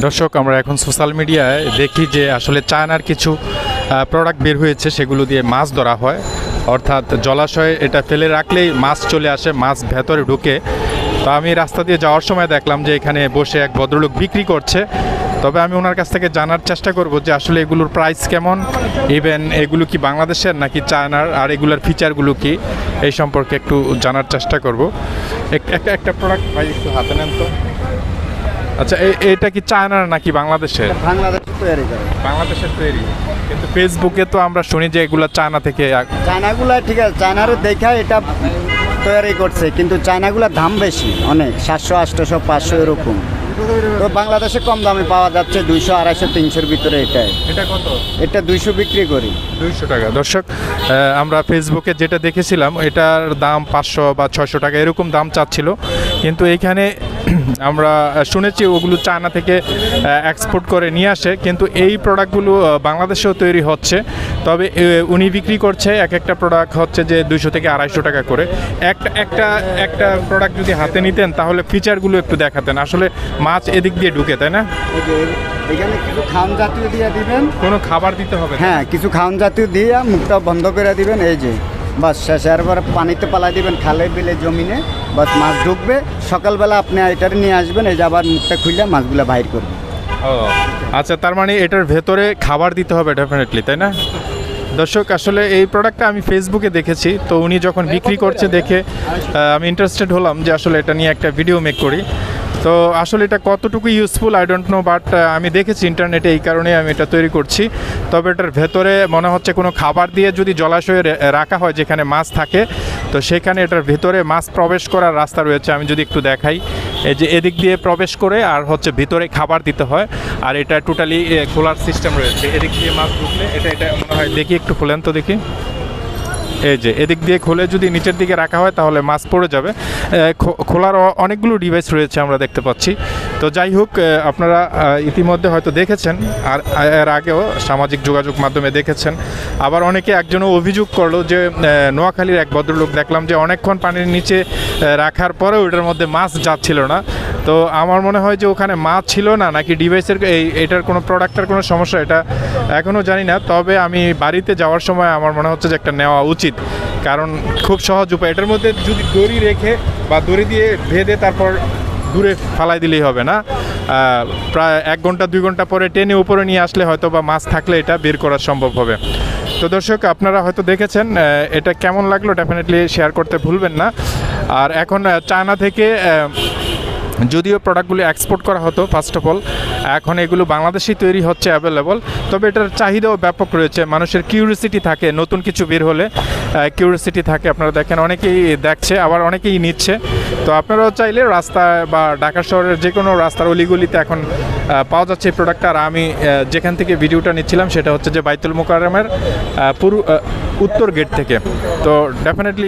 দর্শক, আমরা এখন সোশ্যাল মিডিয়ায় দেখি যে আসলে চায়নার কিছু প্রোডাক্ট বের হয়েছে, সেগুলো দিয়ে মাছ ধরা হয়। অর্থাৎ জলাশয়ে এটা ফেলে রাখলেই মাছ চলে আসে, মাছ ভেতরে ঢুকে। তো আমি রাস্তা দিয়ে যাওয়ার সময় দেখলাম যে এখানে বসে এক ভদ্রলোক বিক্রি করছে। তবে আমি ওনার কাছ থেকে জানার চেষ্টা করব যে আসলে এগুলোর প্রাইস কেমন, ইভেন এগুলো কি বাংলাদেশের নাকি চায়নার, আর এগুলোর ফিচারগুলো কি, এই সম্পর্কে একটু জানার চেষ্টা করব। একটা প্রোডাক্ট ভাই একটু হাতে নেন তো। আচ্ছা, এটা কি চায়নার নাকি বাংলাদেশের? বাংলাদেশের তৈরি, কিন্তু ফেসবুকে তো আমরা শুনি যে এগুলো চায়না থেকে। চায়নাগুলা ঠিক আছে, চায়নার দেখা এটা তৈরি করছে, কিন্তু চায়নাগুলোর দাম বেশি অনেক, 700, 800, 500 এরকম। তো বাংলাদেশে কম দামে পাওয়া যাচ্ছে 200, 250, 300-র ভিতরে। এটা কত? এটা 200 বিক্রি করি। 200 টাকা। দর্শক, আমরা ফেসবুকে যেটা দেখেছিলাম এটার দাম 500 বা 600 টাকা এরকম দাম চাচ্ছিল, কিন্তু এইখানে আমরা শুনেছি ওগুলো চায়না থেকে এক্সপোর্ট করে নিয়ে আসে, কিন্তু এই প্রোডাক্টগুলো বাংলাদেশেও তৈরি হচ্ছে। তবে উনি বিক্রি করছে এক একটা প্রোডাক্ট হচ্ছে যে 200 থেকে 250 টাকা করে। একটা প্রোডাক্ট যদি হাতে নিতেন তাহলে ফিচারগুলো একটু দেখাতেন। আসলে মাছ এদিক দিয়ে ঢুকে, তাই না? এখানে কিছু খাওয়ান জাতীয় দিয়ে দিবেন। কোনো খাবার দিতে হবে? হ্যাঁ, কিছু খাওয়ান জাতীয় দিয়ে মুখটা বন্ধ করে দিবেন। এই যে বাস শেষে, এরপরে পানিতে পালাই দিবেন, খালে বিলে জমিনে, বাস মাছ ঢুকবে। সকালবেলা আপনি এটার নিয়ে আসবেন, এই যে আবার মুখটা খুললে মাছগুলো বাইর করবেন। ও আচ্ছা, তার মানে এটার ভেতরে খাবার দিতে হবে ডেফিনেটলি, তাই না? দর্শক, আসলে এই প্রোডাক্টটা আমি ফেসবুকে দেখেছি, তো উনি যখন বিক্রি করছে দেখে আমি ইন্টারেস্টেড হলাম যে আসলে এটা নিয়ে একটা ভিডিও মেক করি। তো আসলে এটা কতটুকু useful I don't know, but আমি দেখেছি ইন্টারনেটে, এই কারণে আমি এটা তৈরি করছি। তবে এটার ভেতরে মনে হচ্ছে কোনো খাবার দিয়ে যদি জলাশয়ে রাখা হয় যেখানে মাছ থাকে, তো সেখানে এটার ভেতরে মাছ প্রবেশ করার রাস্তা রয়েছে। আমি যদি একটু দেখাই, এই যে এদিক দিয়ে প্রবেশ করে আর হচ্ছে ভিতরে খাবার দিতে হয়। আর এটা টোটালি খোলার সিস্টেম রয়েছে, এদিক দিয়ে মাছ ঢুকলে এটা মনে হয়, দেখি একটু খোলেন তো দেখি। এই যে এদিক দিয়ে খুলে যদি নিচের দিকে রাখা হয় তাহলে মাছ পড়ে যাবে। খোলার অনেকগুলো ডিভাইস রয়েছে আমরা দেখতে পাচ্ছি। তো যাই হোক, আপনারা ইতিমধ্যে হয়তো দেখেছেন, আর এর আগেও সামাজিক যোগাযোগ মাধ্যমে দেখেছেন। আবার অনেকে একজনও অভিযোগ করলো যে নোয়াখালীর এক ভদ্রলোক দেখলাম যে অনেকক্ষণ পানির নিচে রাখার পরেও এটার মধ্যে মাছ যাচ্ছিল না। তো আমার মনে হয় যে ওখানে মাছ ছিল না, নাকি ডিভাইসের এটার কোনো প্রোডাক্টের কোনো সমস্যা, এটা এখনও জানি না। তবে আমি বাড়িতে যাওয়ার সময় আমার মনে হচ্ছে যে একটা নেওয়া উচিত, কারণ খুব সহজ উপায়। এটার মধ্যে যদি দড়ি রেখে বা দড়ি দিয়ে বেঁধে তারপর দূরে ফালাই দিলেই হবে না, প্রায় 1 ঘন্টা 2 ঘন্টা পরে টেনে উপরে নিয়ে আসলে হয়তো বা মাছ থাকলে এটা বের করা সম্ভব হবে। তো দর্শক, আপনারা হয়তো দেখেছেন, এটা কেমন লাগলো ডেফিনেটলি শেয়ার করতে ভুলবেন না। আর এখন চায়না থেকে যদিও প্রোডাক্টগুলো এক্সপোর্ট করা হতো ফার্স্ট অফ অল, এখন এগুলো বাংলাদেশেই তৈরি হচ্ছে অ্যাভেলেবল। তবে এটার চাহিদাও ব্যাপক রয়েছে, মানুষের কিউরিয়াসিটি থাকে, নতুন কিছু বের হলে কিউরিয়াসিটি থাকে। আপনারা দেখেন অনেকেই দেখছে, আবার অনেকেই নিচ্ছে। তো আপনারাও চাইলে রাস্তায় বা ঢাকা শহরের যে কোনো রাস্তার অলিগলিতে এখন পাওয়া যাচ্ছে এই প্রোডাক্টটা। আর আমি যেখান থেকে ভিডিওটা নিচ্ছিলাম সেটা হচ্ছে যে বাইতুল মোকাররমের পুরো উত্তর গেট থেকে। তো ডেফিনেটলি